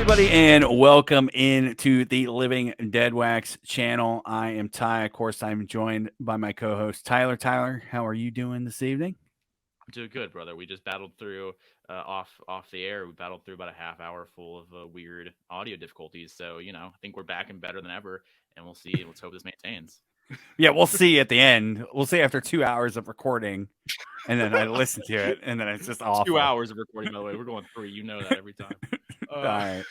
everybody, and welcome into the Living Deadwax channel. I am Ty. Of course, I'm joined by my co-host Tyler. Tyler, how are you doing this evening? I'm doing good, brother. We just battled through off the air. We battled through about a half hour full of weird audio difficulties. So I think we're back and better than ever, and we'll see. Let's hope this maintains. Yeah, we'll see at the end. We'll see after 2 hours of recording, and then I listen to it, and then it's just awful. 2 hours of recording, by the way. We're going 3. You know that every time. All right.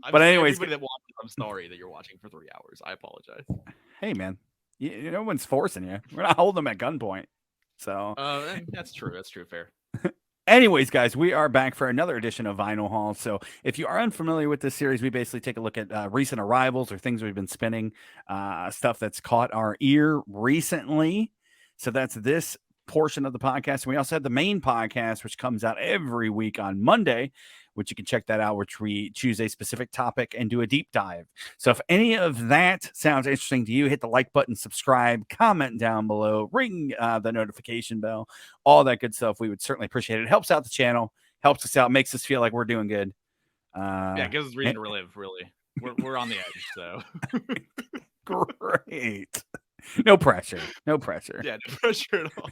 I'm But just anyways, everybody that watches, I'm sorry that you're watching for 3 hours. I apologize. Hey, man, no one's forcing you. We're not holding them at gunpoint. So that's true. That's true. Fair. anyways, guys, we are back for another edition of Vinyl Hall. So if you are unfamiliar with this series, we basically take a look at recent arrivals or things we've been spinning, stuff that's caught our ear recently. So that's this portion of the podcast. And we also have the main podcast, which comes out every week on Monday, which you can check that out, which we choose a specific topic and do a deep dive. So if any of that sounds interesting to you, hit the like button, subscribe, comment down below, ring the notification bell, all that good stuff. We would certainly appreciate it. It helps out the channel, helps us out, makes us feel like we're doing good. Yeah, it gives us reason to relive, really. We're on the edge, so. Great. No pressure. No pressure. Yeah, no pressure at all.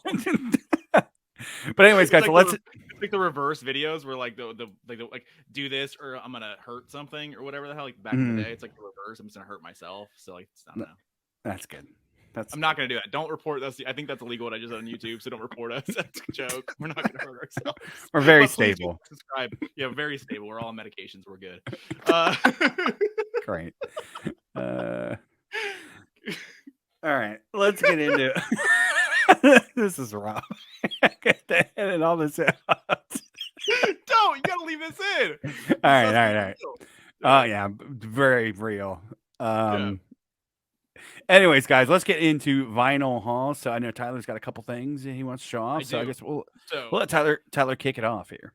But anyways, guys, like the reverse videos where like the do this or I'm gonna hurt something or whatever the hell. Like back in the day, it's like the reverse. I'm just gonna hurt myself. So like, I don't know. That's good. I'm not gonna do that. Don't report us. I think that's illegal what I just did on YouTube. So don't report us. That's a joke. We're not gonna hurt ourselves. We're very stable. Subscribe. Yeah, very stable. We're all on medications. We're good. Great. All right, let's get into it. This is rough. Get to edit all this out. Don't. You gotta leave this in. All right. Oh yeah, very real. Anyways, guys, let's get into Vinyl Hall. So I know Tyler's got a couple things he wants to show off. I guess we'll let Tyler kick it off here.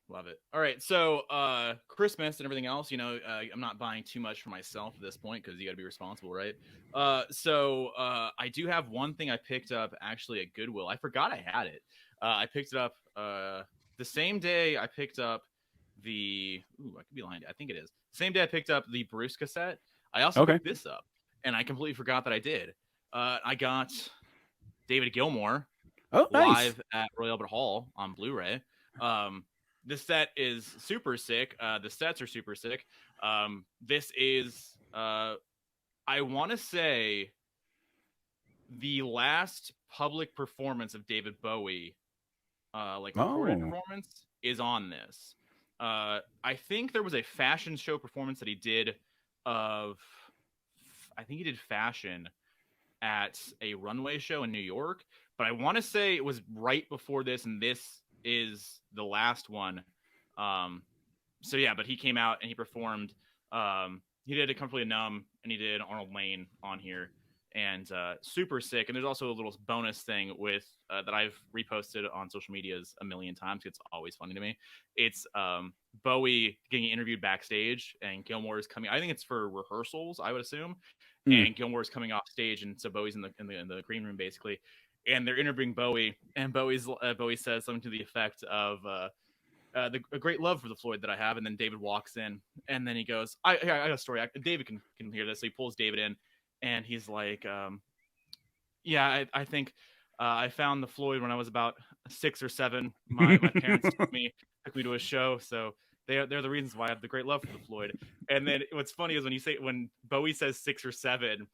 Love it. All right, so Christmas and everything else, I'm not buying too much for myself at this point because you got to be responsible, right? So I do have one thing I picked up actually at Goodwill. I forgot I had it. I picked it up the same day I picked up the. I could be lying. I think it is the same day I picked up the Bruce cassette. I also picked this up, and I completely forgot that I did. I got David Gilmour live at Royal Albert Hall on Blu-ray. This set is super sick. The sets are super sick. This is, I want to say, the last public performance of David Bowie, recorded performance, is on this. I think there was a fashion show performance that he did I think he did fashion at a runway show in New York, but I want to say it was right before this, and this is the last one. So yeah, but he came out and he performed. He did a Comfortably Numb and he did Arnold Lane on here, and super sick. And there's also a little bonus thing with that I've reposted on social medias a million times. It's always funny to me. It's Bowie getting interviewed backstage, and Gilmour is coming. I think it's for rehearsals, I would assume. And Gilmour is coming off stage, and so Bowie's in the green room basically. And they're interviewing Bowie, and Bowie says something to the effect of a great love for the Floyd that I have. And then David walks in, and then he goes, I got a story. David can hear this. So he pulls David in, and he's like, I think I found the Floyd when I was about 6 or 7. My parents took me to a show, so they're the reasons why I have the great love for the Floyd. And then what's funny is when Bowie says 6 or 7,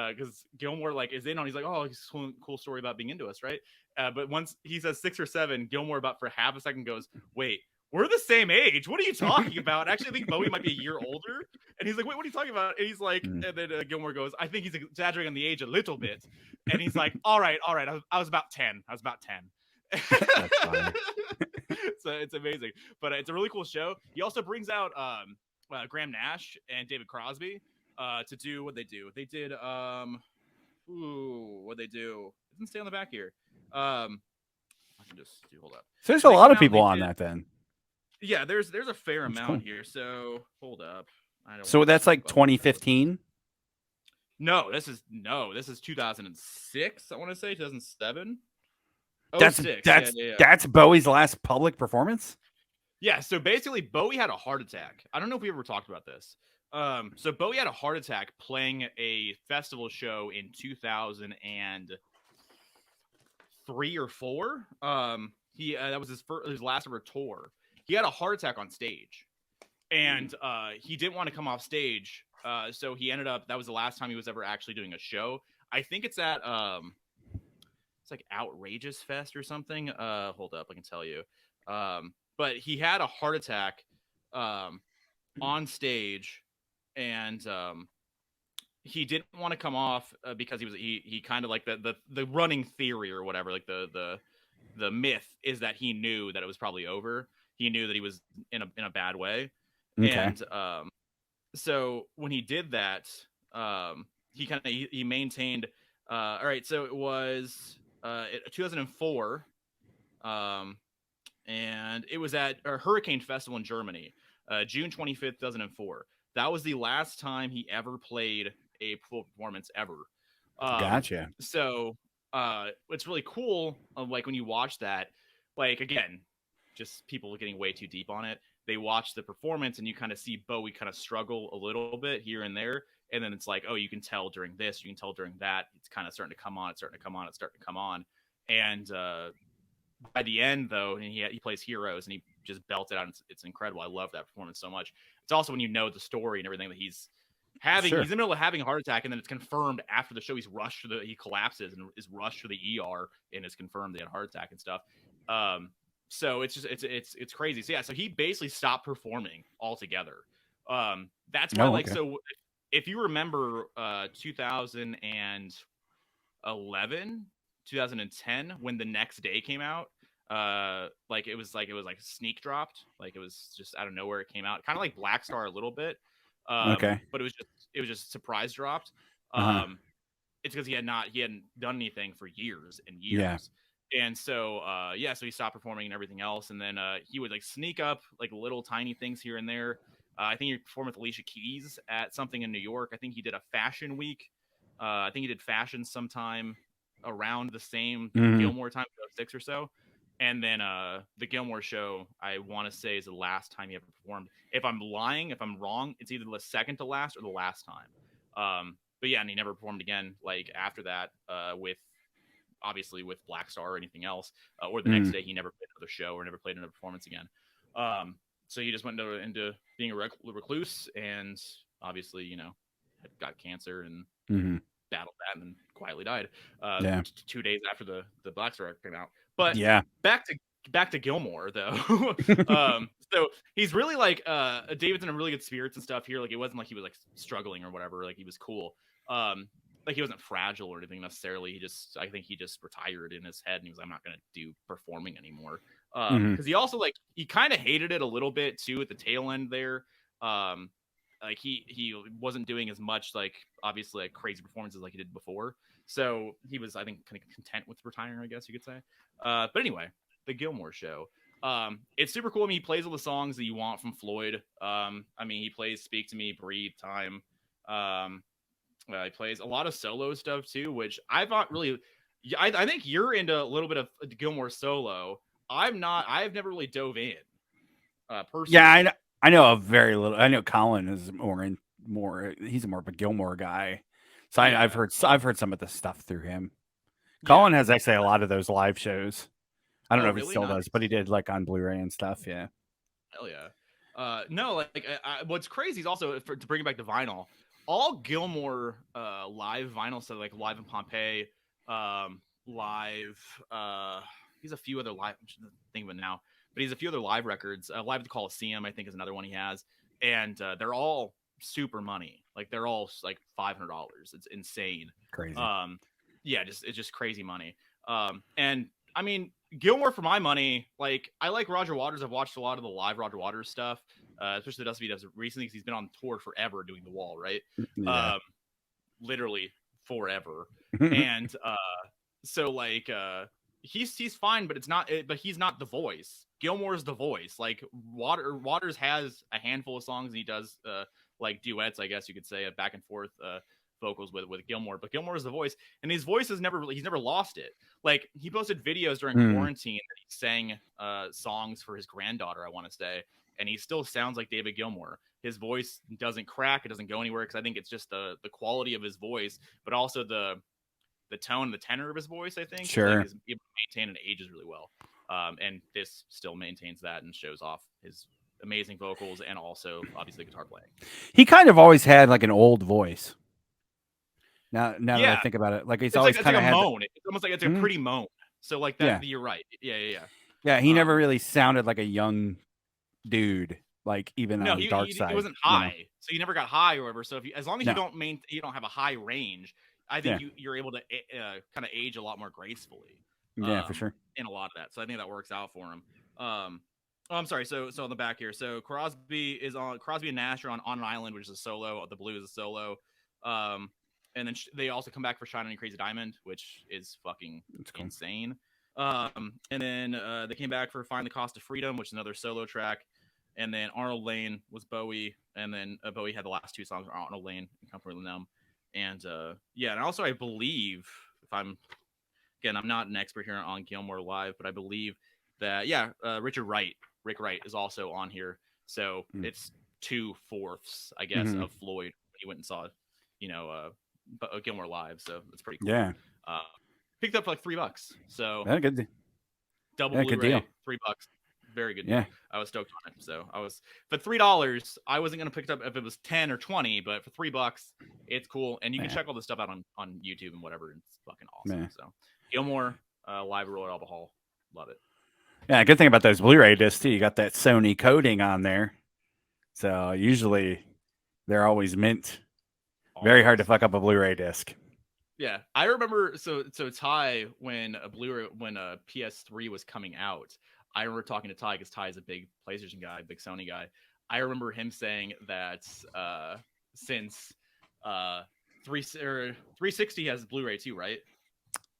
because Gilmour is in on, he's like, oh, it's a cool story about being into us, right? But once he says 6 or 7, Gilmour about for half a second goes, wait, we're the same age. What are you talking about? Actually, I think Bowie might be a year older. And he's like, wait, what are you talking about? And he's like, and then Gilmour goes, I think he's exaggerating on the age a little bit. And he's like, all right. I was about 10. That's fine. So it's amazing. But it's a really cool show. He also brings out Graham Nash and David Crosby to do what they do. They did what they do. It doesn't stay on the back here. I can just hold up. So there's a lot of people on that then. Yeah, there's a fair amount here. So hold up. So that's like 2015. No, this is 2006. I want to say 2007. That's Bowie's last public performance. Yeah, so basically Bowie had a heart attack. I don't know if we ever talked about this. So Bowie had a heart attack playing a festival show in 2003 or 4. He that was his last ever tour. He had a heart attack on stage, and he didn't want to come off stage. So he ended up, that was the last time he was ever actually doing a show. I think it's at it's like Outrageous Fest or something. Hold up, I can tell you. But he had a heart attack on stage, and he didn't want to come off because he kind of like the running theory or whatever, like the myth is that he knew that it was probably over. He knew that he was in a bad way, Okay. and so when he did that, he maintained. All right, so it was 2004, and it was at a Hurricane Festival in Germany, June 25th, 2004. That was the last time he ever played a full performance ever. Gotcha. So it's really cool. Like when you watch that, like again, just people getting way too deep on it. They watch the performance and you kind of see Bowie kind of struggle a little bit here and there. And then it's like, oh, you can tell during this, you can tell during that. It's kind of starting to come on. It's starting to come on. It's starting to come on. And by the end, though, and he plays Heroes and he just belts it out. It's incredible. I love that performance so much. It's also when you know the story and everything that he's having. Sure. He's in the middle of having a heart attack, and then it's confirmed after the show. He collapses and is rushed to the ER, and it's confirmed they had a heart attack and stuff. So it's crazy. So yeah, so he basically stopped performing altogether. That's why Okay. so if you remember 2011, 2010 when the next day came out, like it was sneak dropped, like it was just out of nowhere. It came out kind of like Black Star a little bit, Okay. but it was just surprise dropped. Uh-huh. It's because he hadn't done anything for years and Yeah. years. And so so he stopped performing and everything else, and then he would like sneak up like little tiny things here and there. I think he performed with Alicia Keys at something in New York. I think he did a fashion week. I think he did fashion sometime around the same Gilmour time, 6 or so. And then the Gilmour show, I want to say, is the last time he ever performed. If I'm lying, if I'm wrong, it's either the second to last or the last time. But yeah, and he never performed again like after that with obviously with Black Star or anything else, or the next day he never played another show or never played another performance again. So he just went into being a recluse, and obviously, had got cancer and battled that, and then quietly died. 2 days after the Black Star came out. But yeah, back to Gilmour though. So he's really like David's in really good spirits and stuff here. Like it wasn't like he was like struggling or whatever. Like he was cool. Like he wasn't fragile or anything necessarily. I think he just retired in his head and he was like, I'm not going to do performing anymore. Because he also he kind of hated it a little bit too at the tail end there. Like he wasn't doing as much like obviously like crazy performances like he did before. So he was, I think, kind of content with retiring, I guess you could say. But anyway, the Gilmour show. It's super cool. I mean, he plays all the songs that you want from Floyd. I mean, he plays "Speak to Me," "Breathe," "Time." He plays a lot of solo stuff too, which I've not really. I think you're into a little bit of Gilmour solo. I'm not. I've never really dove in. Personally. Yeah, I know a very little. I know Colin is more. He's more of a Gilmour guy, so yeah. I've heard some of the stuff through him. Colin has actually a lot of those live shows. I don't know if he still does, but he did like on Blu-ray and stuff. Yeah. Hell yeah. No, like what's crazy is also to bring it back to vinyl. All Gilmour live vinyl stuff, like Live in Pompeii, live. He's a few other live. I'm thinking of it now, but he's a few other live records. Live at the Coliseum, I think, is another one he has, and they're all super money. Like they're all like $500. It's insane. Crazy. Yeah, it's just crazy money. And I mean, Gilmour, for my money, like I like Roger Waters. I've watched a lot of the live Roger Waters stuff, especially the stuff he does recently because he's been on tour forever doing The Wall, right? Yeah. Literally forever. And so like he's fine, but it's not. But he's not the voice. Gilmour's the voice. Like Waters has a handful of songs, and he does like duets, I guess you could say, back and forth vocals with Gilmour, but Gilmour is the voice, and his voice has he's never lost it. Like he posted videos during quarantine that he sang songs for his granddaughter, I want to say, and he still sounds like David Gilmour. His voice doesn't crack, it doesn't go anywhere, because I think it's just the quality of his voice, but also the tone, the tenor of his voice. I think sure is able to maintain and ages really well. And this still maintains that and shows off his amazing vocals and also obviously guitar playing. He kind of always had like an old voice. Now that I think about it, like he's always kind of like had a moan. It's almost like it's a pretty moan. So like that, you're right. Yeah. He never really sounded like a young dude, like even on the dark side. He wasn't high, so you never got high or whatever. So as long as you don't have a high range, I think you're able to kind of age a lot more gracefully. Yeah, for sure. In a lot of that, so I think that works out for him. I'm sorry. So on the back here, so Crosby and Nash are on an Island, which is a solo. The Blue is a solo. And then they also come back for Shine on Your Crazy Diamond, which is fucking insane. And then they came back for Find the Cost of Freedom, which is another solo track. And then Arnold Lane was Bowie, and then Bowie had the last two songs, Arnold Lane and Comfort with Numb. And and also I believe, I'm not an expert here on Gilmour Live, but I believe that Rick Wright is also on here. So it's 2/4, I guess, of Floyd. He went and saw, Gilmour Live, so that's pretty cool. Yeah. Picked up for like $3. So good. Double Blu-ray, deal. $3. Very good. Yeah. Deal. I was stoked on it. So for $3, I wasn't gonna pick it up if it was 10 or 20, but for $3, it's cool. And you can check all this stuff out on YouTube and whatever. It's fucking awesome. So Gilmour Live at Royal Albert Hall. Love it. Yeah, good thing about those Blu-ray discs too, you got that Sony coating on there. So usually they're always mint. Very hard to fuck up a Blu-ray disc. Yeah, I remember. So Ty, when a PS3 was coming out, I remember talking to Ty, because Ty is a big PlayStation guy, big Sony guy. I remember him saying that since 360 has Blu-ray too, right?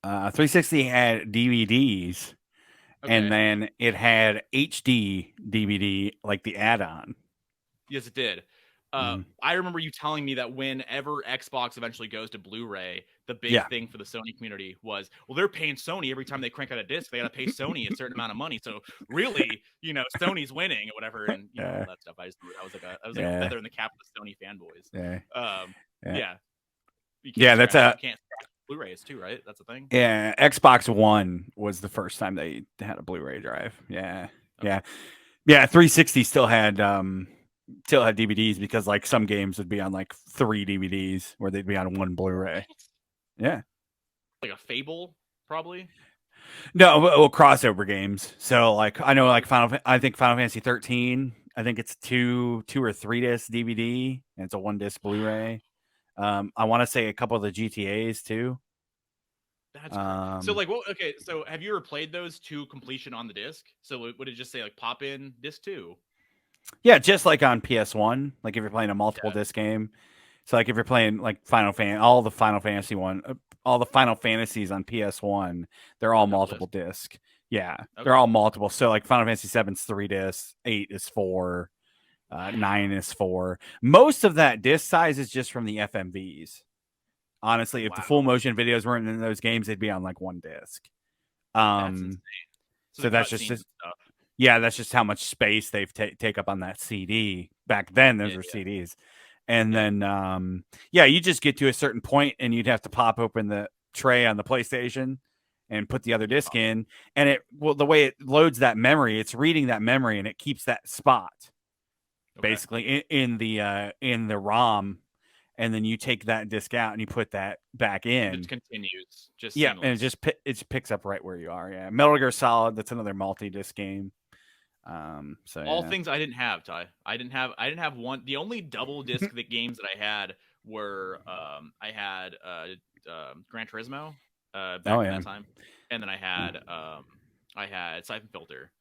360 had DVDs, and then it had HD DVD, like the add-on. Yes, it did. I remember you telling me that whenever Xbox eventually goes to Blu-ray, the big thing for the Sony community was, well, they're paying Sony every time they crank out a disc. They got to pay Sony a certain amount of money. So really, Sony's winning or whatever, and all that stuff. I was like a feather in the cap of the Sony fanboys. That's you can't Blu-rays too, right? That's the thing. Yeah, Xbox One was the first time they had a Blu-ray drive. Yeah. 360 still had DVDs, because like some games would be on like 3 DVDs where they'd be on 1 Blu-ray. Yeah. Like a Fable, probably? No, well, crossover games. So like I know like Final Fantasy 13, I think it's 2 or 3 disc DVD, and it's a 1 disc Blu-ray. I want to say a couple of the GTAs too. That's great. So like, so have you ever played those to completion on the disc? So would it just say like pop in disc 2? Yeah, just like on PS1, like if you're playing a multiple disc game. So like if you're playing like all the Final Fantasy all the Final Fantasies on PS1, they're all multiple disc. Yeah, they're all multiple. So like Final Fantasy 7's 3 discs, 8 is 4, 9 is 4. Most of that disc size is just from the FMVs. Honestly, if the full motion videos weren't in those games, they'd be on like 1 disc. That's insane. So that's just that's just how much space they've take up on that CD. Back then, those were CDs. And then, you just get to a certain point and you'd have to pop open the tray on the PlayStation and put the other disc in. And the way it loads that memory, it's reading that memory and it keeps that spot basically in the ROM. And then you take that disc out and you put that back in. It continues. And it picks up right where you are. Yeah, Metal Gear Solid. That's another multi-disc game. All things I didn't have, Ty. I didn't have one. The only double disc games that I had were I had Gran Turismo back in that time, and then I had Siphon Filter,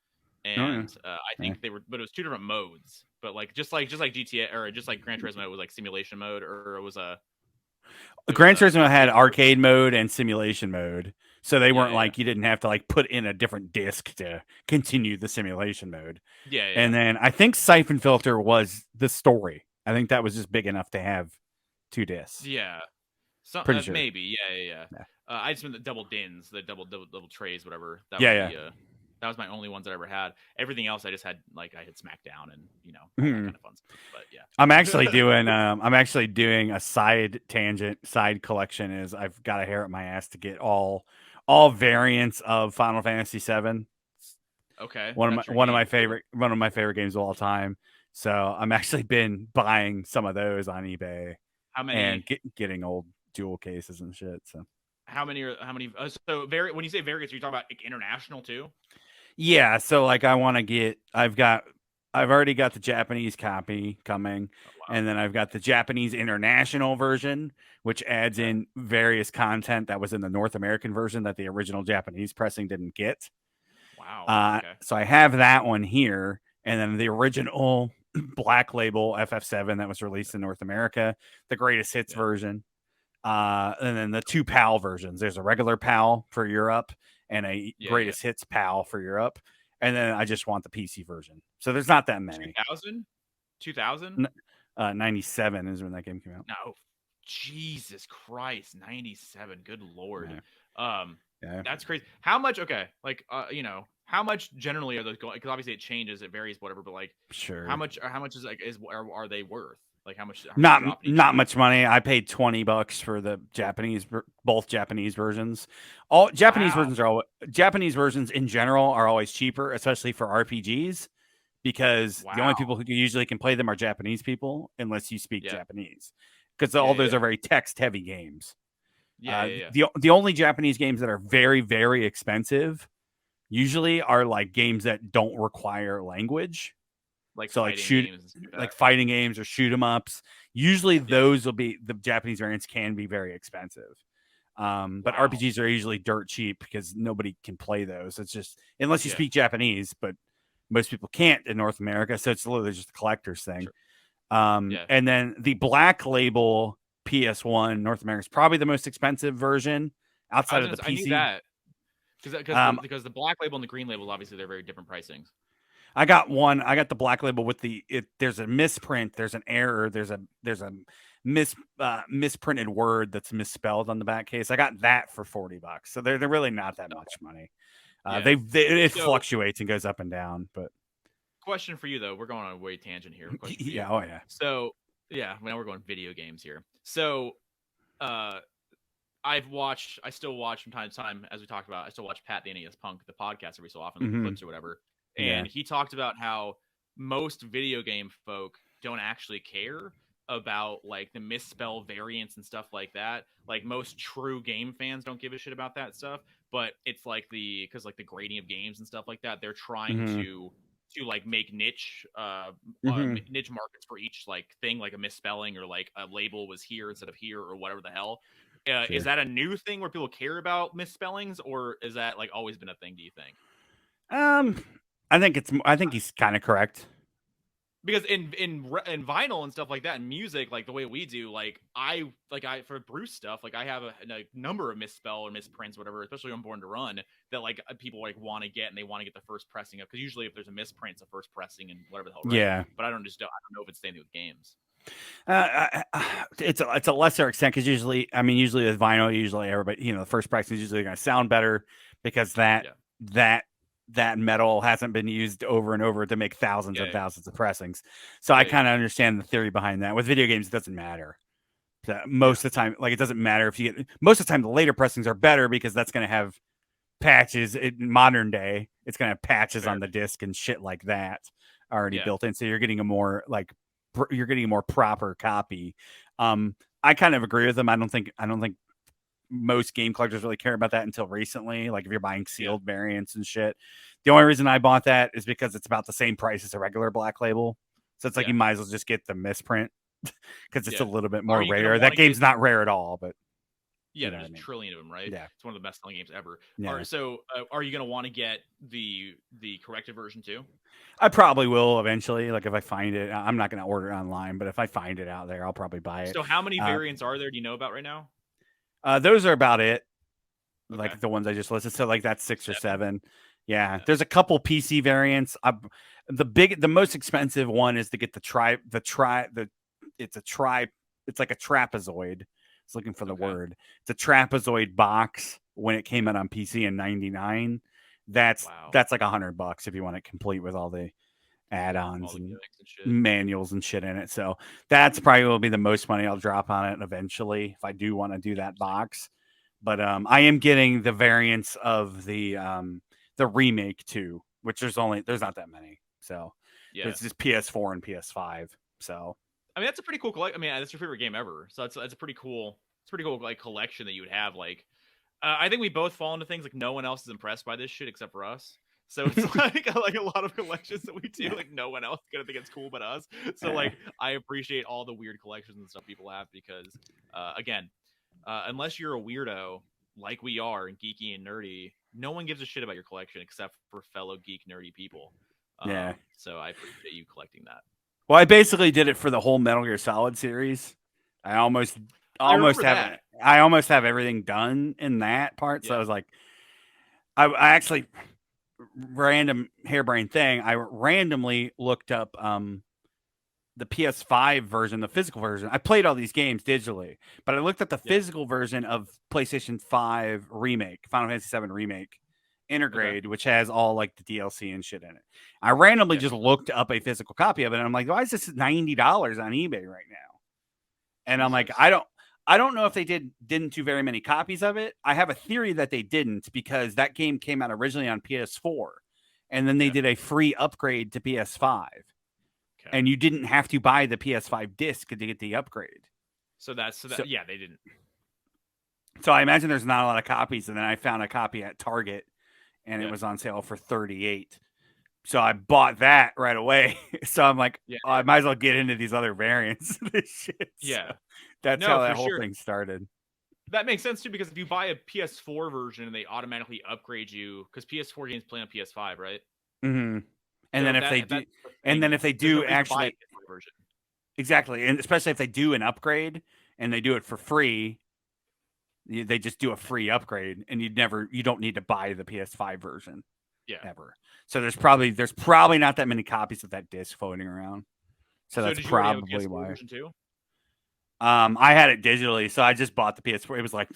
and I think they were, but it was 2 different modes. But like just like GTA or just like Gran Turismo, it was like simulation mode, or it was Gran Turismo had arcade mode and simulation mode. So they weren't like, you didn't have to like put in a different disc to continue the simulation mode. And then I think Siphon Filter was the story. I think that was just big enough to have 2 discs. Yeah. So Pretty sure. maybe, yeah. Yeah. I just meant the double dins, the double trays, whatever. That Yeah, was yeah. the that was my only ones I ever had. Everything else I just had like I had SmackDown and all that Mhm. kind of fun stuff. But yeah, I'm actually doing a side tangent, side collection is I've got a hair up my ass to get all variants of Final Fantasy VII. okay, One of my that's your game too. one of my favorite games of all time. So I'm actually been buying some of those on eBay How and many? getting old jewel cases and shit. So How many? So when you say variants, are you talking about like international too? yeah, so like I've already got the Japanese copy coming, Oh wow. and then I've got the Japanese international version, which adds Okay. in various content that was in the North American version that the original Japanese pressing didn't get. Wow. Okay. So I have that one here, and then the original Black Label FF7 that was released in North America, the greatest hits Yeah. version, and then the two PAL versions. There's a regular PAL for Europe and a Yeah. greatest hits PAL for Europe. And then I just want the PC version. So there's not that many. 2000? 2000? 97 is when that game came out. No. Jesus Christ, 97. Good lord. Yeah. Yeah. That's crazy. How much okay, like how much generally are those going because obviously it changes, it varies, whatever, but like Sure. how much is like are they worth? Like how much Not dropping each not time? much money. I paid $20 for the both Japanese versions. All Japanese Wow. versions Japanese versions in general are always cheaper, especially for RPGs, because the only Wow. people who usually can play them are Japanese people, unless you speak Yeah. Japanese, because Yeah, all yeah, those yeah. are very text heavy games. Yeah, yeah, yeah. The only Japanese games that are very very expensive usually are like games that don't require language. Like So fighting games and stuff like that. like fighting games or shoot 'em ups. Usually Yeah. those will be the Japanese variants can be very expensive. But Wow. RPGs are usually dirt cheap because nobody can play those. It's just unless you Yeah. speak Japanese, but most people can't in North America, so it's literally just a collector's thing. Sure. Yeah. And then the Black Label PS1 North America is probably the most expensive version outside of the I knew PC. that because the black label and the green label obviously they're very different pricings. I got one. I got the Black Label with there's a misprint, there's an error, there's a misprinted word that's misspelled on the back case. I got that for $40. So they're really not that much money. Yeah. It So fluctuates and goes up and down, but question for you though. We're going on a way tangent here. Question for you. yeah, oh yeah. So yeah, now we're going video games here. So uh I still watch from time to time, as we talked about, I still watch Pat the NES Punk, the podcast every so often, Mm-hmm. clips or whatever. Yeah. And he talked about how most video game folk don't actually care about like the misspell variants and stuff like that. Like most true game fans don't give a shit about that stuff, but it's like because like the grading of games and stuff like that, they're trying Mm-hmm. to like make niche Mm-hmm. niche markets for each like thing, like a misspelling or like a label was here instead of here or whatever the hell. Sure. Is that a new thing where people care about misspellings, or is that like always been a thing? Do you think? I think he's kind of correct. Because in vinyl and stuff like that, and music, like the way we do, like I for Bruce stuff, like I have a number of misspell or misprints, whatever, especially on Born to Run, that like people like want to get, and they want to get the first pressing of, because usually if there's a misprint, it's a first pressing and whatever the hell, right? Yeah. But I don't know if it's the same with games. It's a lesser extent because usually with vinyl, usually everybody, the first pressing is usually going to sound better because that metal hasn't been used over and over to make thousands and thousands of pressings. So I kind of understand the theory behind that. With video games, it doesn't matter. Most of the time, like it doesn't matter if you get most of the time the later pressings are better because that's going to have patches in modern day. It's going to have patches on the disc and shit like that already built in. So you're getting a more proper copy. I kind of agree with them. I don't think most game collectors really care about that until recently. Like if you're buying sealed variants and shit. The only reason I bought that is because it's about the same price as a regular Black Label. So it's like you might as well just get the misprint because it's a little bit more rare. That game's not rare at all, but yeah, there's a trillion of them, right? Yeah, it's one of the best selling games ever. Yeah. So are you going to want to get the corrected version too? I probably will eventually. Like if I find it, I'm not going to order it online, but if I find it out there, I'll probably buy it. So how many variants are there? Do you know about right now? Those are about it. Like the ones I just listed. So like that's 6 or 7. Yeah. There's a couple PC variants. The most expensive one is to get it's like a trapezoid. was looking for the Okay. word. It's a trapezoid box when it came out on PC in '99. That's Wow. like $100 if you want it complete with all the add-ons All the and gimmicks and shit. manuals and shit in it. So that's probably will be the most money I'll drop on it eventually if I do want to do that box. But I am getting the variants of the remake too, which there's not that many. So Yeah. it's just PS4 and PS5. So I mean, that's a pretty cool I mean, that's your favorite game ever. So that's a pretty cool. It's a pretty cool like collection that you would have. Like, I think we both fall into things like no one else is impressed by this shit except for us. So it's like a lot of collections that we do, like no one else is gonna think it's cool but us. So like I appreciate all the weird collections and stuff people have because again, unless you're a weirdo like we are and geeky and nerdy, no one gives a shit about your collection except for fellow geek nerdy people. yeah. So I appreciate you collecting that. Well, I basically did it for the whole Metal Gear Solid series. I I remember have that. I almost have everything done in that part. So I Yeah. was like, I actually random harebrained thing. I randomly looked up the PS5 version, the physical version. I played all these games digitally, but I looked at the Yeah. physical version of PlayStation 5 remake, Final Fantasy 7 remake, Okay. Intergrade, which has all like the DLC and shit in it. I randomly Yeah. just looked up a physical copy of it, and I'm like, why is this $90 on eBay right now? And I'm like, Jesus. I don't know if they didn't do very many copies of it. I have a theory that they didn't because that game came out originally on PS4, and then they Yeah. did a free upgrade to PS5, Okay. and you didn't have to buy the PS5 disc to get the upgrade. So yeah, they didn't. So I imagine there's not a lot of copies, and then I found a copy at Target, and it Yeah. was on sale for $38. So I bought that right away. So I'm like, Yeah. oh, I might as well get into these other variants of this shit. Yeah. So that's No, how for that whole sure. thing started. That makes sense too because if you buy a PS4 version, they automatically upgrade you because PS4 games play on PS5, right? Mm-hmm. And So then if they that's do, the and thing. then if they There's no do reason to buy a actually, PS4 version. exactly, and especially if they do an upgrade and they do it for free, they just do a free upgrade, and you don't need to buy the PS5 version Yeah. ever. So there's probably not that many copies of that disc floating around. So that's did you already have a probably PS4 why. version too? I had it digitally, so I just bought the PS4. It was like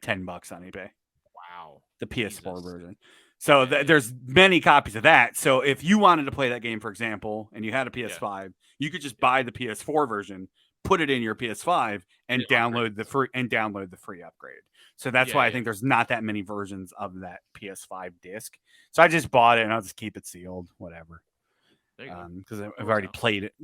$10 on eBay. Wow. The PS4 Jesus. version. So Yeah. there's many copies of that. So if you wanted to play that game, for example, and you had a Yeah. PS5, you could just buy the PS4 version, put it in your PS5, and The upgrade. download the free upgrade. So that's why I Yeah. think there's not that many versions of that PS5 disc. So I just bought it and I'll just keep it sealed, whatever. There you go. Because I've Works already out.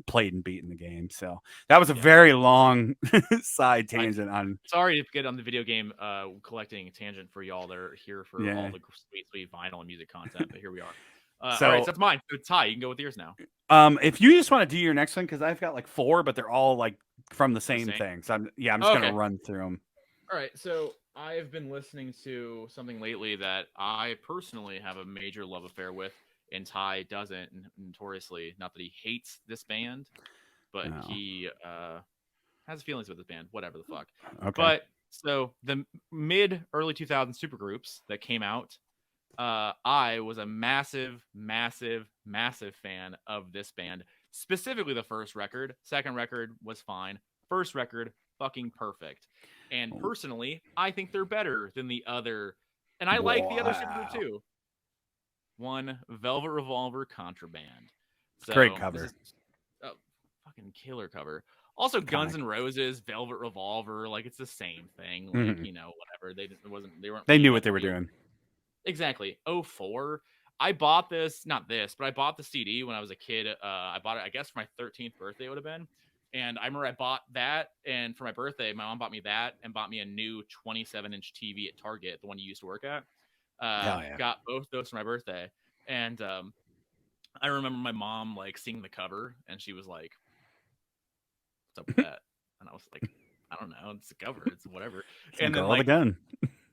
played and beaten the game. So that was a Yeah. very long side tangent on. Sorry to get on the video game collecting tangent for y'all that are here for Yeah. all the sweet vinyl and music content, but here we are. So, all right, so that's mine. So Ty, you can go with yours now. If you just want to do your next one, because I've got like 4, but they're all like from the same thing. So I'm just gonna run through them. All right, so I've been listening to something lately that I personally have a major love affair with, and Ty doesn't, notoriously. Not that he hates this band, but he has feelings with this band. Whatever the fuck. Okay. But so the early 2000s supergroups that came out, I was a massive fan of this band. Specifically, the first record. Second record was fine. First record, fucking perfect. And personally, I think they're better than the other. And I like the other supergroup too. One, Velvet Revolver, Contraband. So, great cover. Fucking killer cover. Also, Guns N' Roses, Velvet Revolver, like it's the same thing. Like whatever. They knew what they were doing. Exactly. 04. I bought this, not this, but I bought the CD when I was a kid. I bought it, I guess, for my 13th birthday, it would have been. And I remember I bought that, and for my birthday, my mom bought me that and bought me a new 27-inch TV at Target, the one you used to work at. Got both those for my birthday. And I remember my mom like seeing the cover, and she was like, "What's up with that?" And I was like, "I don't know. It's a cover. It's whatever." And then like, gun.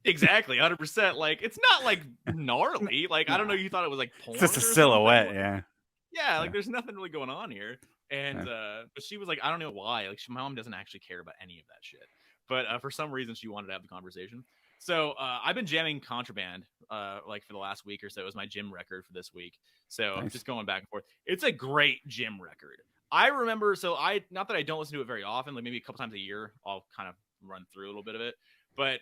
Exactly, 100%. Like, it's not like gnarly. Like, I don't know. You thought it was like porn. It's just a silhouette, something. Yeah. Like, there's nothing really going on here. And but she was like, I don't know why. Like, my mom doesn't actually care about any of that shit. But for some reason, she wanted to have the conversation. So I've been jamming Contraband like for the last week or so. It was my gym record for this week. So just going back and forth. It's a great gym record. I remember, not that I don't listen to it very often, like maybe a couple times a year, I'll kind of run through a little bit of it. But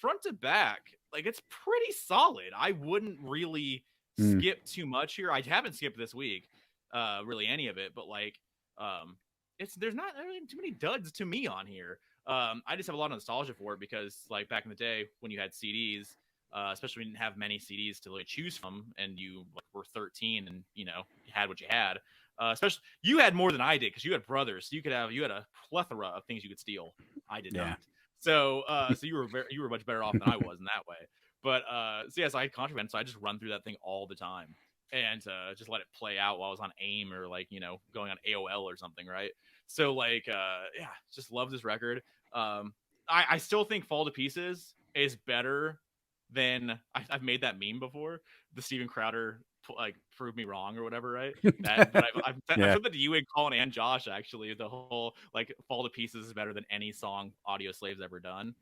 front to back, like it's pretty solid. I wouldn't really Mm. skip too much here. I haven't skipped this week, really any of it, but like there's not really too many duds to me on here. I just have a lot of nostalgia for it because like back in the day when you had CDs, especially when you didn't have many CDs to really choose from, and you like, were 13 and you had what you had. Especially you had more than I did because you had brothers, so you had a plethora of things you could steal. I did Yeah. not. So so you were much better off than I was in that way. But so yes, I had contraband, so I just run through that thing all the time and just let it play out while I was on AIM or like going on AOL or something, right? So like yeah, just love this record. I still think Fall to Pieces is better than I've made that meme before. The Steven Crowder like prove me wrong or whatever, right? That, but I've Yeah. said that to you and Colin and Josh actually. The whole like Fall to Pieces is better than any song Audio Slave's ever done,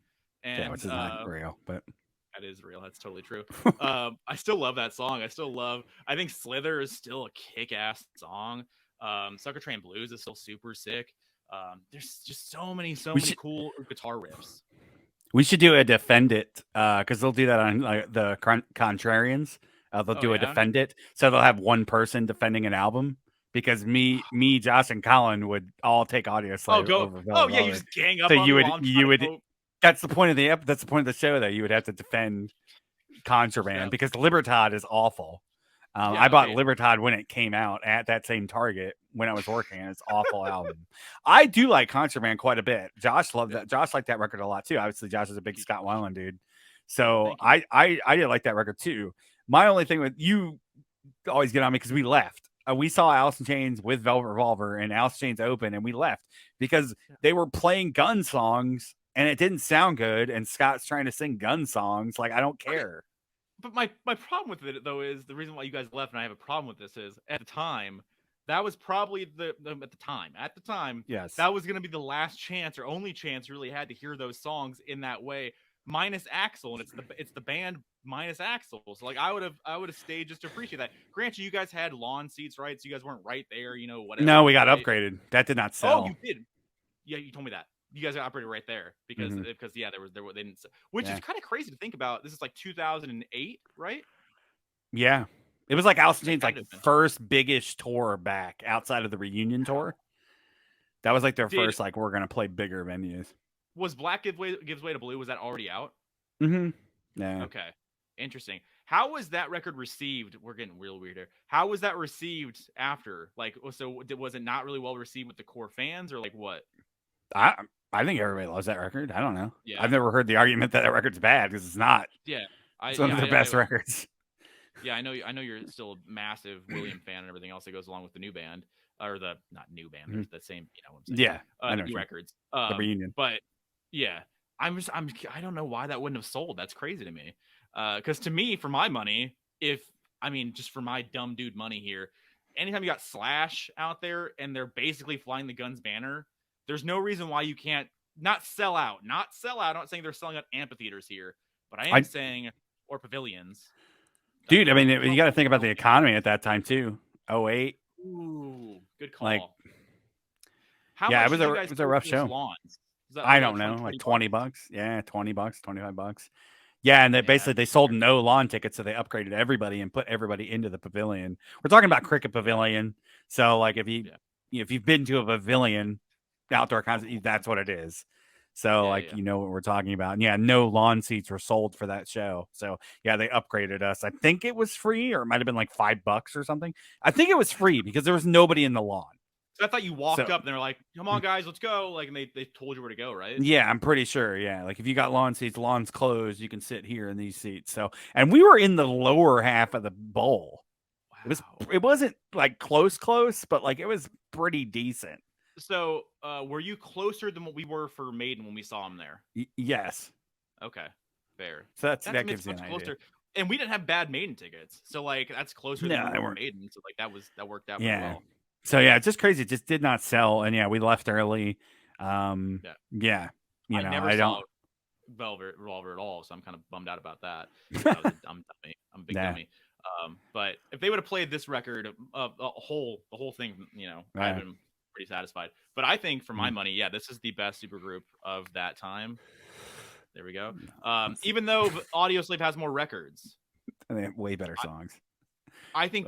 Yeah, and which is not real, but that is real. That's totally true. I still love that song. I think Slither is still a kick-ass song. Sucker Train Blues is still super sick. There's just so many we should cool guitar riffs. we should do a defend it because they'll do that on like the Contrarians. They'll Oh do a yeah. defend it, so they'll have one person defending an album. Because me, Josh, and Colin would all take Audio Oh Slave go. over Oh yeah, you Revolver. just gang So up on me while I'm you trying to would. go. That's the point of that's the point of the show. That you would have to defend Yeah. Contraband because Libertad is awful. Yeah. I bought Okay. Libertad when it came out at that same Target when I was working, and it's an awful album. I do like Contraband quite a bit. Josh loved that. Josh liked that record a lot too. Obviously, Josh is a big Thank you, Scott Josh. Weiland dude. So Thank you. I did like that record too. My only thing with you always get on me because we left. We saw Alice in Chains with Velvet Revolver and Alice in Chains open, and we left because they were playing gun songs and it didn't sound good. And Scott's trying to sing gun songs. Like, I don't care. But my problem with it though is the reason why you guys left, and I have a problem with this is at the time that was probably at the time Yes. that was going to be the last chance or only chance you really had to hear those songs in that way, minus Axel, and it's the band minus Axel. So like I would have stayed just to appreciate that. Granted, you guys had lawn seats, right? So you guys weren't right there, whatever. No, we got right? upgraded. That did not Oh, sell. you did. Yeah, you told me that. You guys got operated right there because yeah, there were they didn't, which is kind of crazy to think about. This is like 2008, right? Yeah. It was like Alice in Chains' like Kind of first biggish tour back outside of the reunion tour. That was like their first like we're gonna play bigger venues. Was Black Gives Way to Blue, was that already out? Mm-hmm. Yeah. Okay. Interesting. How was that record received? We're getting real weird here. How was that received after? Like, so was it not really well received with the core fans, or like what? I think everybody loves that record. I don't know. Yeah. I've never heard the argument that record's bad because it's not. Yeah. It's one of their best records. Yeah, I know you're still a massive William fan and everything else that goes along with the new band, or the not new band, but the same, what I'm saying. Yeah, I know new records. The reunion. But yeah, I don't know why that wouldn't have sold. That's crazy to me. Because to me, for my money, just for my dumb dude money here, anytime you got Slash out there and they're basically flying the Guns banner, there's no reason why you can't not sell out. I'm not saying they're selling out amphitheaters here, but I am saying or pavilions. Dude, I mean, you got to think about the economy at that time too. 08. Ooh, good call. Like, how much it was a rough show. Lawns? I don't know, like $20. Yeah, $20, $25. Yeah, and basically they sold no lawn tickets, so they upgraded everybody and put everybody into the pavilion. We're talking about Cricket Pavilion, so like if you've been to a pavilion, outdoor concert, that's what it is. So you know what we're talking about. And yeah, no lawn seats were sold for that show. So yeah, they upgraded us. I think it was free, or it might have been like $5 or something. I think it was free because there was nobody in the lawn. So I thought you walked up and they're like, "Come on, guys, let's go!" Like, and they told you where to go, right? Yeah, I'm pretty sure. Yeah, like if you got lawn seats, lawn's closed, you can sit here in these seats. So, and we were in the lower half of the bowl. Wow. It wasn't like close, but like it was pretty decent. So, were you closer than what we were for Maiden when we saw him there? Yes. Okay, fair. So that gives you an idea. And we didn't have bad Maiden tickets, so like that's closer than we were Maiden. So like that worked out really well. So yeah, it's just crazy. It just did not sell, and yeah, we left early. I never saw Velvet Revolver at all, so I'm kind of bummed out about that. I'm a big dummy. But if they would have played this record, the whole thing, I'd been pretty satisfied. But I think for my money, yeah, this is the best supergroup of that time. There we go. Even though Audioslave has more records, and they have way better songs. I think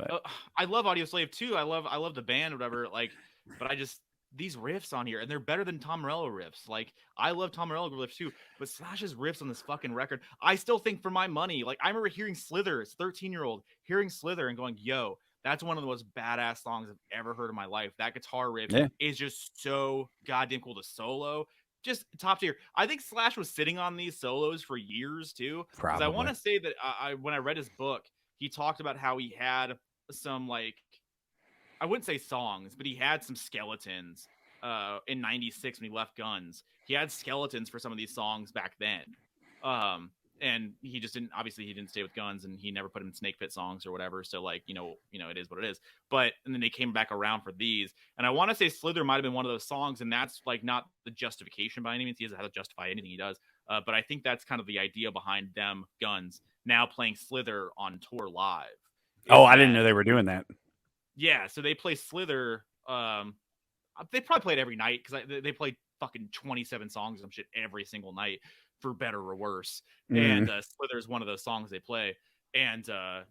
I love Audioslave too. I love the band, whatever. Like, but I just these riffs on here, and they're better than Tom Morello riffs. Like, I love Tom Morello riffs too, but Slash's riffs on this fucking record, I still think for my money. Like, I remember hearing Slither as 13-year-old, hearing Slither and going, "Yo, that's one of the most badass songs I've ever heard in my life." That guitar riff is just so goddamn cool. The solo, just top tier. I think Slash was sitting on these solos for years too, because I want to say that when I read his book, he talked about how he had some, like, I wouldn't say songs, but he had some skeletons in '96 when he left Guns. He had skeletons for some of these songs back then. And he just didn't, obviously he didn't stay with Guns, and he never put him in Snake Pit songs or whatever. So, like, you know, it is what it is. But, and then they came back around for these. And I want to say Slither might've been one of those songs, and that's like not the justification by any means. He doesn't have to justify anything he does. But I think that's kind of the idea behind them, Guns, now playing Slither on tour live. Oh, I didn't know they were doing that. Yeah, so they play Slither. They probably played every night, because they played fucking 27 songs or some shit every single night, for better or worse. And Slither is one of those songs they play. And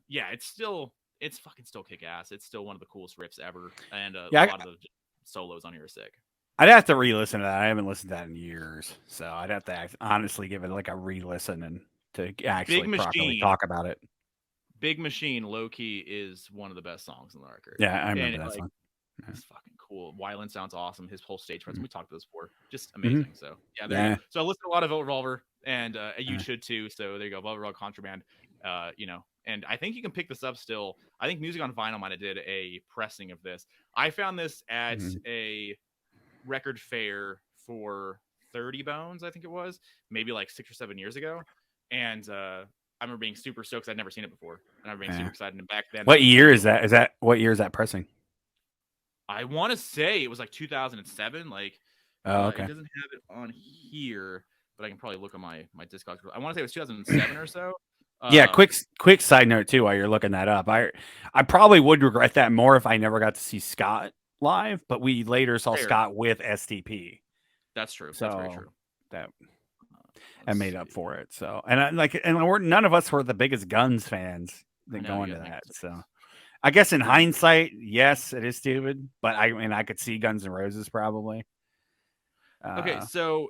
yeah, it's fucking still kick ass. It's still one of the coolest riffs ever. And a lot of the solos on here are sick. I'd have to re-listen to that. I haven't listened to that in years, so I'd have to honestly give it like a re-listen and to actually properly talk about it. Big Machine, low key, is one of the best songs on the record. Yeah, I remember that song. Yeah. It's fucking cool. Wyland sounds awesome. His whole stage presence, we talked about this before, just amazing. So yeah, there you go. So I listened to a lot of Revolver, and you should too. So there you go, Revolver, Contraband. You know, and I think you can pick this up still. I think Music on Vinyl might have did a pressing of this. I found this at a record fair for 30 Bones, I think it was, maybe like 6 or 7 years ago, and I remember being super stoked because I'd never seen it before, and I remember being super excited. And back then, what year is that? What year is that pressing? I want to say it was like 2007. Like, it doesn't have it on here, but I can probably look on my Discogs. I want to say it was 2007 or so. Yeah, quick side note too, while you're looking that up, I probably would regret that more if I never got to see Scott live, but we later saw Scott with STP. That's true. So that's very true. That made up for it. So, and none of us were the biggest Guns fans going to that. So I guess in hindsight, yes, it is stupid, but I mean, I could see Guns N' Roses probably. Okay, so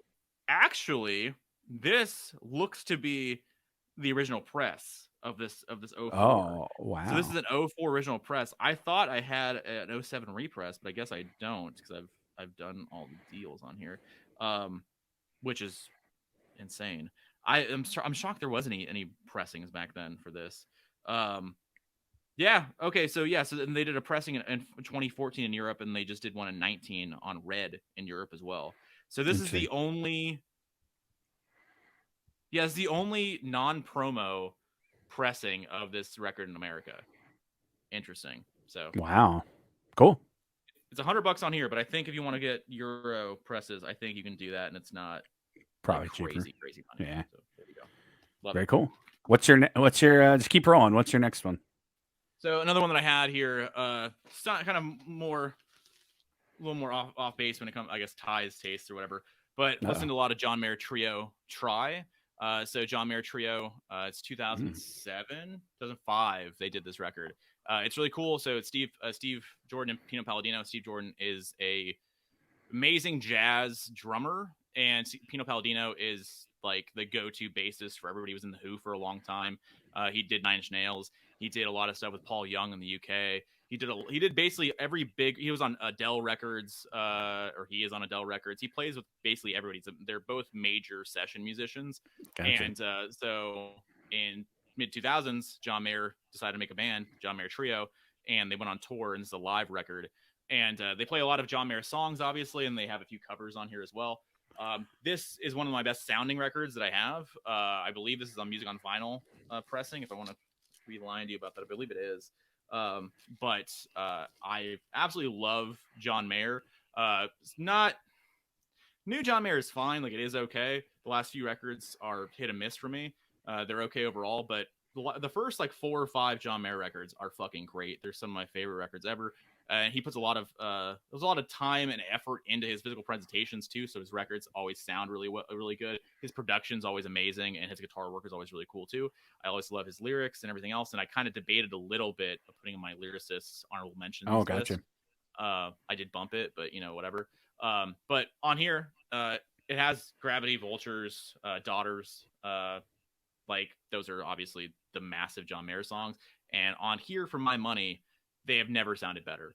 actually, this looks to be the original press of this 04. Oh, wow. So this is an 04 original press. I thought I had an 07 repress, but I guess I don't, because I've done all the deals on here, which is insane. I'm shocked there wasn't any pressings back then for this. Yeah. Okay. So yeah. So then they did a pressing in 2014 in Europe, and they just did one in 19 on Red in Europe as well. So this is the only. Yeah, it's the only non-promo pressing of this record in America. Interesting. So wow, cool. It's $100 on here, but I think if you want to get Euro presses, I think you can do that, and it's not probably crazy money. Yeah. So there you go. Love Very it. cool. What's your just keep rolling. What's your next one? So another one that I had here, it's not kind of a little more off base when it comes, I guess, ties, taste, or whatever. But listen to a lot of John Mayer Trio. Try. So John Mayer Trio, it's 2007, 2005. They did this record. It's really cool. So it's Steve Jordan and Pino Palladino. Steve Jordan is a amazing jazz drummer, and Pino Palladino is like the go-to bassist for everybody. He was in the Who for a long time. He did Nine Inch Nails. He did a lot of stuff with Paul Young in the UK. He did basically every big. He was on Adele Records, or he is on Adele Records. He plays with basically everybody. They're both major session musicians. Gotcha. And so in mid 2000s, John Mayer decided to make a band, John Mayer Trio, and they went on tour. And this is a live record. And they play a lot of John Mayer songs, obviously, and they have a few covers on here as well. This is one of my best sounding records that I have. I believe this is on Music on Vinyl pressing. If I want to be lying to you about that, I believe it is. But I absolutely love John Mayer. Not new John Mayer is fine. Like, it is okay. The last few records are hit and miss for me. They're okay overall, but the first like 4 or 5 John Mayer records are fucking great. They're some of my favorite records ever. And he puts a lot of there's a lot of time and effort into his physical presentations too. So his records always sound really good. His production's always amazing, and his guitar work is always really cool too. I always love his lyrics and everything else. And I kind of debated a little bit of putting in my lyricists honorable mentions Oh, gotcha. list. I did bump it, but whatever. But on here, it has Gravity, Vultures, Daughters. Like those are obviously the massive John Mayer songs. And on here, for my money, they have never sounded better.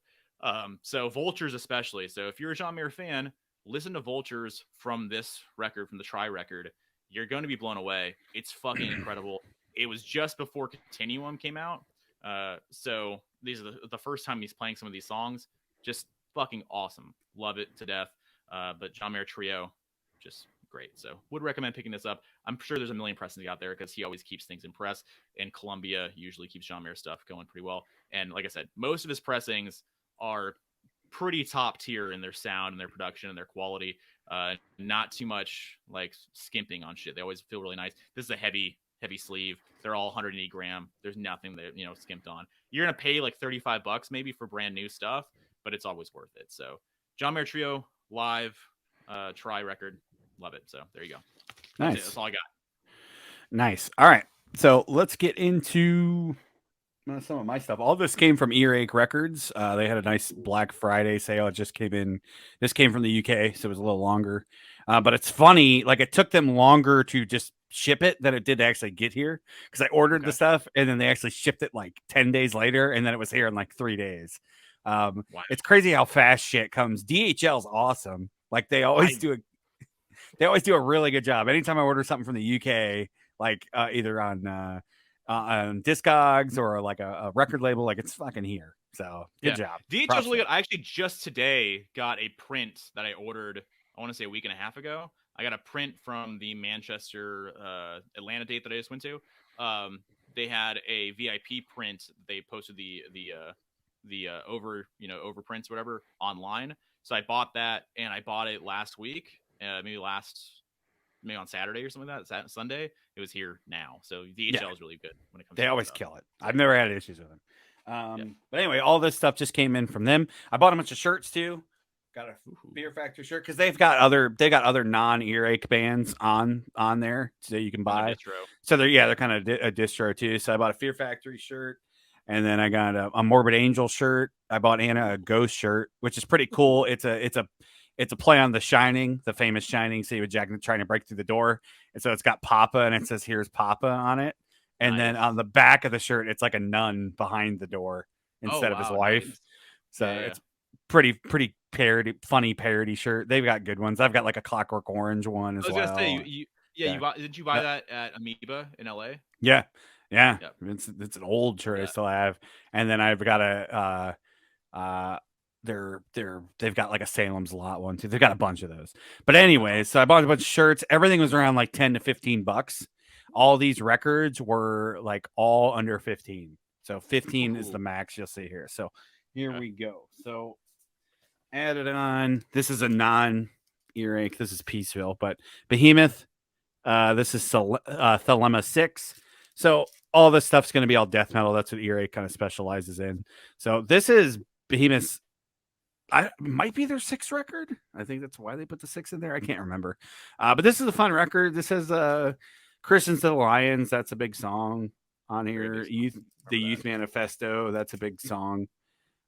So Vultures especially. So if you're a John Mayer fan, listen to Vultures from this record, from the Try record. You're going to be blown away. It's fucking incredible. It was just before Continuum came out. So these are the first time he's playing some of these songs. Just fucking awesome. Love it to death. But John Mayer Trio, just great. So would recommend picking this up. I'm sure there's a million pressings out there because he always keeps things in press, and Columbia usually keeps John Mayer stuff going pretty well. And like I said, most of his pressings are pretty top tier in their sound and their production and their quality. Not too much like skimping on shit. They always feel really nice. This is a heavy sleeve. They're all 180 gram. There's nothing that skimped on. You're gonna pay like $35 maybe for brand new stuff, but it's always worth it. So John Mayer Trio live, Try record, love it. So there you go. Nice. That's all I got. Nice. All right. So let's get into some of my stuff. All this came from Earache Records. They had a nice Black Friday sale. It just came in. This came from the UK, so it was a little longer. But it's funny. Like it took them longer to just ship it than it did to actually get here because I ordered the stuff and then they actually shipped it like 10 days later, and then it was here in like 3 days. Wow. It's crazy how fast shit comes. DHL's awesome. Like they always do a really good job. Anytime I order something from the UK, like either on Discogs or like a record label, like it's fucking here. So good job. DHL's really good. I actually just today got a print that I ordered, I want to say a week and a half ago. I got a print from the Manchester Atlanta date that I just went to. They had a VIP print. They posted the over prints, whatever, online. So I bought that, and I bought it last week, maybe on Saturday or something like that. Sunday, it was here now. So DHL is really good when it comes. They always kill it. I've never had issues with them. But anyway, all this stuff just came in from them. I bought a bunch of shirts too. Got a Fear Factory shirt because they've got other non-Earache bands on there so you can buy. So they're kind of a distro too. So I bought a Fear Factory shirt, and then I got a Morbid Angel shirt. I bought Anna a Ghost shirt, which is pretty cool. It's a play on The Shining, the famous Shining. See with Jack trying to break through the door, and so it's got Papa, and it says "Here's Papa" on it. And then on the back of the shirt, it's like a nun behind the door instead of his wife. Nice. So it's pretty funny parody shirt. They've got good ones. I've got like a Clockwork Orange one as well. I was gonna say, didn't you buy that at Amoeba in LA? Yeah. It's an old shirt I still have. And then I've got they've got like a Salem's Lot one too. They've got a bunch of those. But anyway, so I bought a bunch of shirts. Everything was around like $10 to $15. All these records were like all under 15. So 15 is the max you'll see here. So here we go. So added on. This is a non-Earache. This is Peaceville, but Behemoth. This is Thelema 6. So all this stuff's going to be all death metal. That's what Earache kind of specializes in. So this is Behemoth's. Might be their 6th record. I think that's why they put the 6 in there. I can't remember. But this is a fun record. This has Christians to the Lions. That's a big song on here. Youth Manifesto. That's a big song.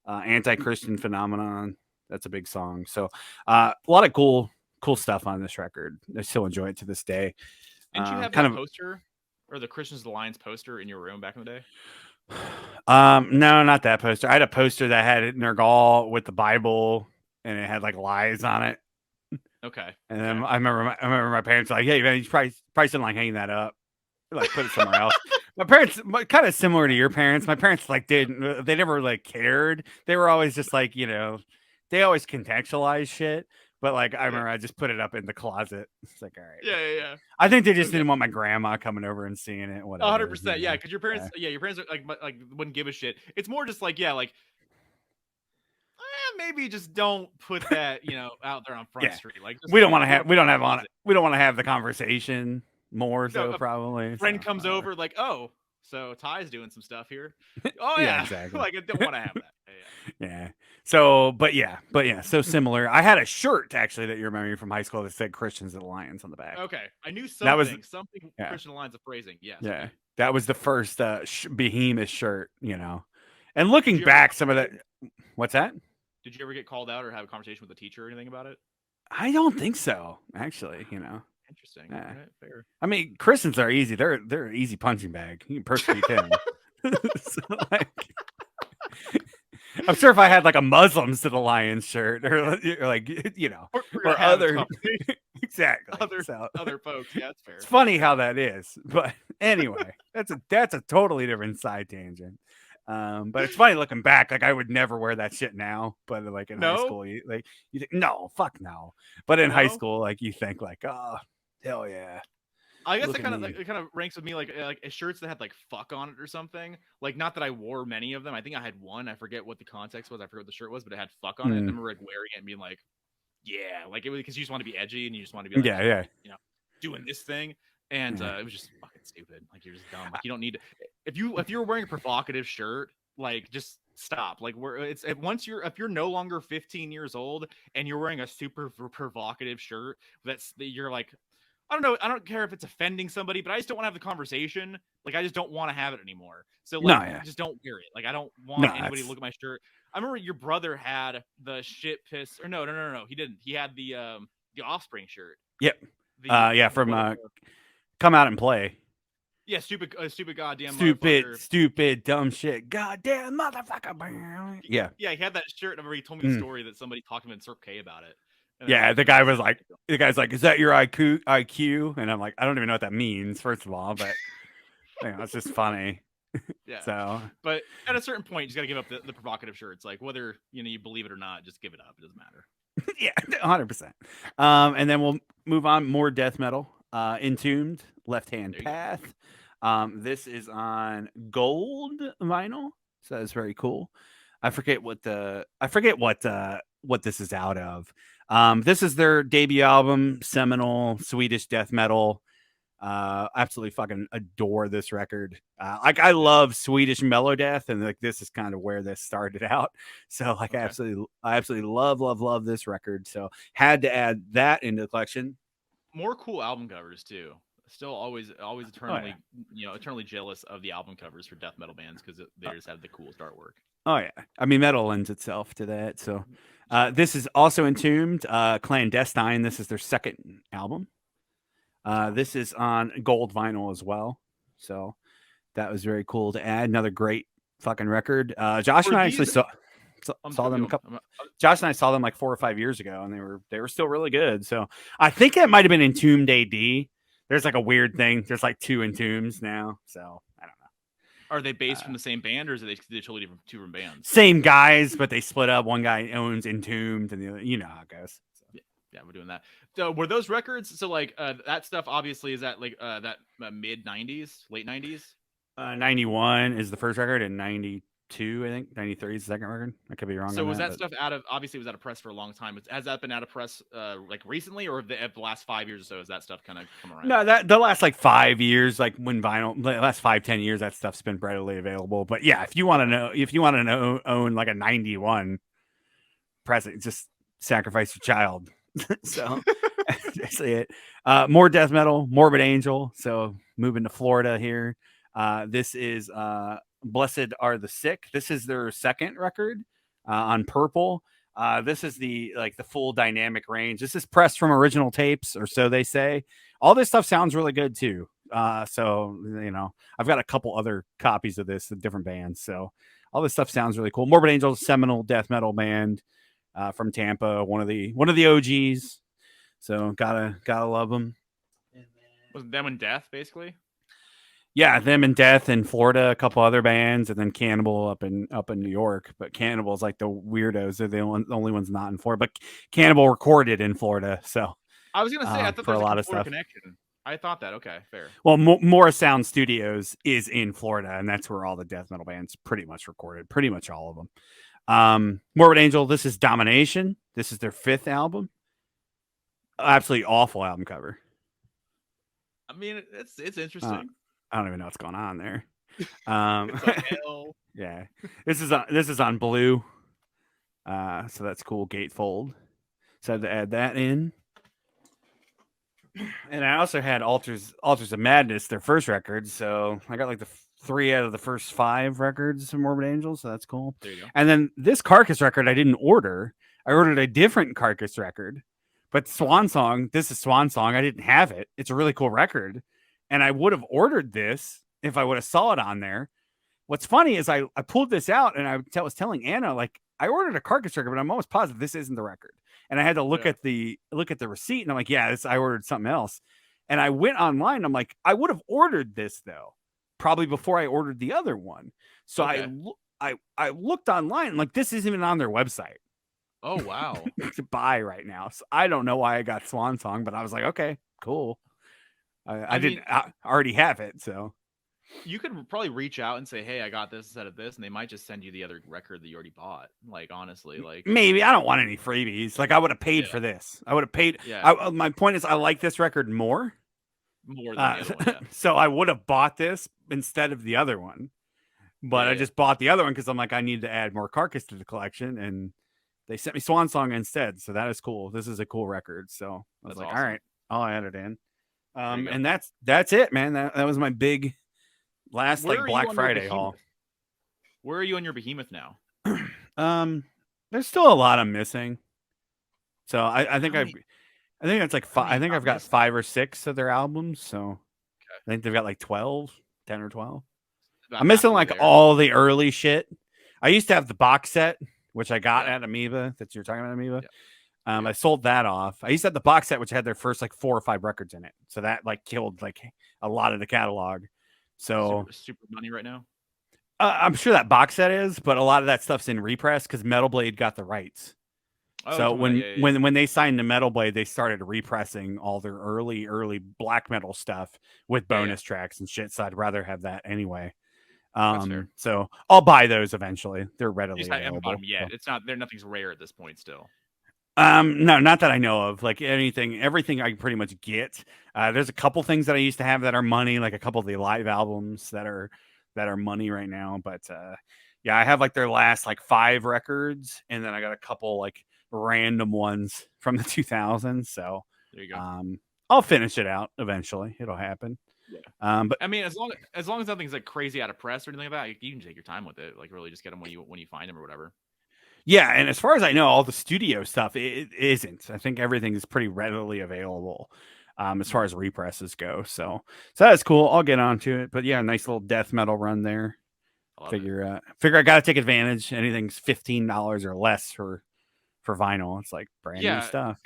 Anti-Christian Phenomenon. That's a big song. So a lot of cool stuff on this record. I still enjoy it to this day. Didn't you have that poster or the Christians to the Lions poster in your room back in the day? No, not that poster. I had a poster that had it Nergal with the Bible, and it had like lies on it. Okay. And then I remember my parents were like, "Hey, man, you probably shouldn't like hanging that up. Like put it somewhere else." My parents, kind of similar to your parents. My parents they never like cared. They were always just like, they always contextualize shit. But like, I remember I just put it up in the closet. It's like, all right. Yeah. I think they just didn't want my grandma coming over and seeing it. Whatever. 100%. Yeah, because your parents, your parents are like wouldn't give a shit. It's more just like, maybe just don't put that, out there on Front Street. Like we don't want to have the conversation more. So probably friend comes over like, oh, so Ty's doing some stuff here. Oh yeah, exactly. Like I don't want to have that. Yeah. So, but yeah, so similar. I had a shirt actually that you remember from high school that said Christians of the Lions on the back. Okay, I knew That was something yeah, Christian lines of phrasing. Yes, yeah. okay. That was the first Behemoth shirt, you know. And Did looking you ever get back, some of that. What's that? Did you ever get called out or have a conversation with the teacher or anything about it? I don't think so. Actually, you know. Interesting. Yeah. All right, fair. I mean, Christians are easy. They're an easy punching bag. You can persecute them. So, like, I'm sure if I had like a Muslims to the Lions shirt or like you know We're gonna or have this other conversation. exactly. Other So other folks. Yeah, that's it's fair. funny how that is, but anyway, that's a totally different side tangent. But it's funny looking back. Like I would never wear that shit now, but like in high No, school, you think no, fuck no. But in high no. school, like you think like, oh hell yeah, I guess look at me. it kind of ranks with me like shirts that had like fuck on it or something. Like not that I wore many of them. I think I had one. I forget what the context was. I forget what the shirt was, but it had fuck on it. And I Mm, remember like wearing it and being like, yeah, like it was because you just want to be edgy and you just want to be like, yeah, yeah, you know, doing this thing. And yeah. it was just fucking stupid. Like you're just dumb. Like you don't need to, if you're wearing a provocative shirt, like just stop. Like where it's if you're no longer 15 years old and you're wearing a super provocative shirt you're like I don't know. I don't care if it's offending somebody, but I just don't want to have the conversation. Like I just don't want to have it anymore. So No, like yeah, just don't wear it. Like I don't no, want anybody to that's look at my shirt. I remember your brother had the shit piss or no. He didn't. He had the Offspring shirt. yep. The Yeah, from what come out and play. yeah, stupid goddamn Stupid, motherfucker. stupid, dumb shit. Goddamn motherfucker. Yeah. Yeah, he had that shirt. And he told me the Mm. story that somebody talked to him in Circle K about it. And then Yeah, like the he guy just was said, like, the guy's like, "Is that your IQ?" And I'm like, I don't even know what that means, first of all, but you know, it's just funny. yeah. So But at a certain point, you just got to give up the provocative shirts. Like whether you believe it or not, just give it up. It doesn't matter. yeah, 100%. And then we'll move on. More death metal. Entombed, Left Hand There you go. Path. This is on gold vinyl, so that's very cool. I forget what this is out of. This is their debut album, seminal Swedish death metal. Absolutely fucking adore this record. Like I love Swedish melodeath, and like this is kind of where this started out. So like Okay. I absolutely love this record. So had to add that into the collection. More cool album covers too. Still always Oh yeah, eternally jealous of the album covers for death metal bands because they just have the coolest artwork. oh yeah. I mean, metal lends itself to that. So Sure. this is also Entombed, Clandestine. This is their second album. This is on gold vinyl as well. So that was very cool to add. Another great fucking record. Josh Were and I actually these? saw them a Go. couple. Josh and I saw them like 4 or 5 years ago, and they were still really good. So I think it might have been Entombed AD. There's like a weird thing. There's like two Entombs now, so I don't know. Are they based from the same band, or is they totally different two different bands? Same guys, but they split up. One guy owns Entombed, and the other, you know how it goes. So. Yeah, we're doing that. So were those records? So like that stuff obviously is that like that mid '90s, late '90s. 91 is the first record, and 92, I think 93 is the second record. I could be wrong. So on was that that stuff out of obviously was out of press for a long time? Has that been out of press like recently, or the last 5 years or so? Has that stuff kind of come around? No, that the last like 5 years, like when vinyl, the last 5-10 years, that stuff's been readily available. But yeah, if you want to own like a 91 present, just sacrifice your child. So that's it. More death metal, Morbid Angel. So moving to Florida here. This is Blessed Are the Sick. This is their second record on Purple. This is the full dynamic range. This is pressed from original tapes, or so they say. All this stuff sounds really good too. So you know, I've got a couple other copies of this with different bands. So all this stuff sounds really cool. Morbid Angel, seminal death metal band from Tampa, one of the OGs. So gotta love them. Was them and Death basically? Yeah, them and Death in Florida, a couple other bands, and then Cannibal up in New York. But Cannibal's like the weirdos; they're the only ones not in Florida. But Cannibal recorded in Florida, so I was gonna say I thought for there a was lot a of Florida stuff. connection. I thought that. Okay, fair. Well, Morris Sound Studios is in Florida, and that's where all the death metal bands pretty much recorded. Pretty much all of them. Morbid Angel. This is Domination. This is their fifth album. Absolutely awful album cover. I mean, it's interesting. I don't even know what's going on there. It's like hell. Yeah, this is on blue. So that's cool. Gatefold. So I had to add that in. And I also had Altars of Madness, their first record. So I got like the 3 out of the first 5 records of Morbid Angel. So that's cool. There you go. And then this Carcass record I didn't order. I ordered a different Carcass record. But Swan Song, this is Swan Song. I didn't have it. It's a really cool record. And I would have ordered this if I would have saw it on there. What's funny is I pulled this out and I was telling Anna, like, I ordered a Carcass record, but I'm almost positive this isn't the record. And I had to look at the receipt, and I'm like, yeah, I ordered something else. And I went online. And I'm like, I would have ordered this though, probably before I ordered the other one. So I looked online, and like, this isn't even on their website. Oh wow. To buy right now. So I don't know why I got Swan Song, but I was like, okay, cool. I already have it, so. You could probably reach out and say, "Hey, I got this instead of this," and they might just send you the other record that you already bought. Like, honestly, like, maybe I don't want any freebies. Like, I would have paid for this. I would have paid. Yeah. My point is, I like this record more More than the other one. Yeah. So I would have bought this instead of the other one. But I just bought the other one because I'm like, I need to add more Carcass to the collection, and they sent me Swan Song instead. So that is cool. This is a cool record. So I was like, awesome. All right, I'll add it in. And that's it, man. That was my big last like Black Friday haul. Where are you on your Behemoth now? There's still a lot I'm missing. So I think I think it's like 5. I think I've got 5 or 6 of their albums. So I think they've got like 12, 10 or 12. I'm missing like all the early shit. I used to have the box set, which I got at Amoeba. That you're talking about, Amoeba. I sold that off. I used to have the box set, which had their first like 4 or 5 records in it. So that like killed like a lot of the catalog. So super money right now. I'm sure that box set is, but a lot of that stuff's in repress because Metal Blade got the rights. So when they signed to Metal Blade, they started repressing all their early black metal stuff with bonus tracks and shit. So I'd rather have that anyway. So I'll buy those eventually. They're readily available. It's not there. Nothing's rare at this point still. No, not that I know of. Like everything I pretty much get. There's a couple things that I used to have that are money, like a couple of the live albums that are money right now. But I have like their last like 5 records, and then I got a couple like random ones from the 2000s. So there you go. I'll finish it out eventually. It'll happen. Yeah. But I mean, as long as nothing's like crazy out of press or anything like that, you can take your time with it. Like really, just get them when you find them or whatever. Yeah, and as far as I know, all the studio stuff it isn't. I think everything is pretty readily available as far as represses go. So that's cool. I'll get onto it. But yeah, nice little death metal run there. Figure I got to take advantage. Anything's $15 or less for vinyl. It's like brand new stuff.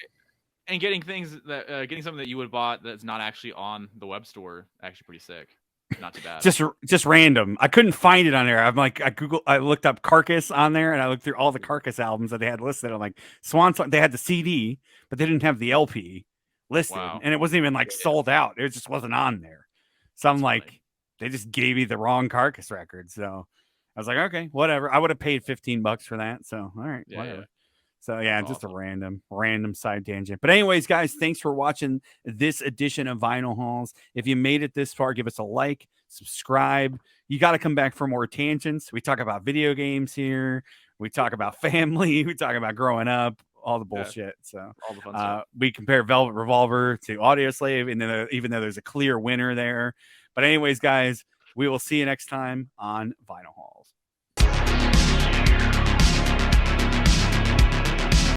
And getting things that getting something that you would have bought that's not actually on the web store actually pretty sick. Not too bad. Just random. I couldn't find it on there. I'm like, I looked up Carcass on there, and I looked through all the Carcass albums that they had listed. I'm like, Swan Song. They had the CD, but they didn't have the LP listed, and it wasn't even like sold out. It just wasn't on there. So I'm like, funny. They just gave me the wrong Carcass record. So I was like, okay, whatever. I would have paid $15 for that. So all right, whatever. Yeah. So yeah, that's just awesome. a random side tangent. But anyways, guys, thanks for watching this edition of Vinyl Halls. If you made it this far, give us a like, subscribe. You got to come back for more tangents. We talk about video games here. We talk about family. We talk about growing up, all the bullshit. Yeah. So all the fun stuff. We compare Velvet Revolver to Audioslave, and even though there's a clear winner there. But anyways, guys, we will see you next time on Vinyl Halls.